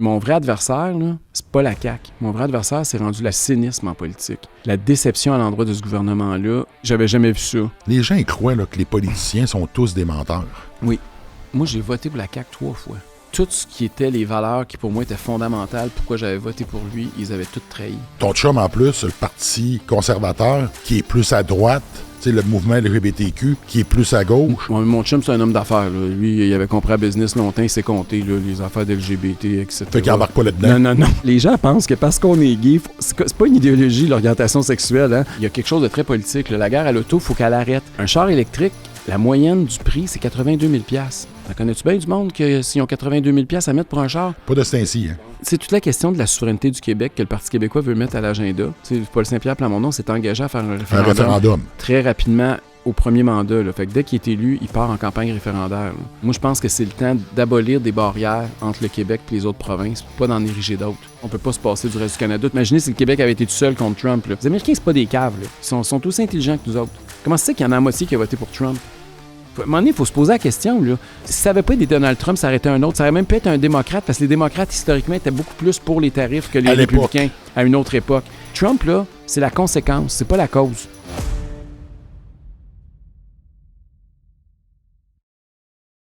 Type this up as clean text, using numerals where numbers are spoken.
Mon vrai adversaire, là, c'est pas la CAQ. Mon vrai adversaire, c'est rendu le cynisme en politique. La déception à l'endroit de ce gouvernement-là, j'avais jamais vu ça. Les gens ils croient là, que les politiciens sont tous des menteurs. Oui. Moi, j'ai voté pour la CAQ 3 fois. Tout ce qui était les valeurs qui, pour moi, étaient fondamentales, pourquoi j'avais voté pour lui, ils avaient tout trahi. Ton chum, en plus, le Parti conservateur, qui est plus à droite, tu sais, le mouvement LGBTQ, qui est plus à gauche. Mon chum, c'est un homme d'affaires. Là. Lui, il avait compris la business longtemps, il s'est compté là, les affaires d'LGBT, etc. Fait qu'il embarque pas là-dedans. Non. Les gens pensent que parce qu'on est gay, c'est pas une idéologie, l'orientation sexuelle. Hein? Il y a quelque chose de très politique. Là. La guerre à l'auto, il faut qu'elle arrête. Un char électrique, la moyenne du prix, c'est 82 000 $. T'en connais-tu bien du monde que s'ils ont 82 000 $, à mettre pour un char? Pas de ce temps-ci, hein. C'est toute la question de la souveraineté du Québec que le Parti québécois veut mettre à l'agenda. T'sais, Paul Saint-Pierre Plamondon s'est engagé à faire un référendum. Très rapidement au premier mandat. Là. Fait que dès qu'il est élu, il part en campagne référendaire. Là. Moi, je pense que c'est le temps d'abolir des barrières entre le Québec et les autres provinces, pas d'en ériger d'autres. On peut pas se passer du reste du Canada. Imaginez si le Québec avait été tout seul contre Trump. Là. Les Américains, c'est pas des caves. Là. Ils sont aussi intelligents que nous autres. Comment c'est qu'il y en a la moitié qui a voté pour Trump? À un moment donné, il faut se poser la question. Là. Si ça n'avait pas été Donald Trump, ça aurait été un autre. Ça aurait même pu être un démocrate, parce que les démocrates, historiquement, étaient beaucoup plus pour les tarifs que les républicains à une autre époque. Trump, là, c'est la conséquence, c'est pas la cause.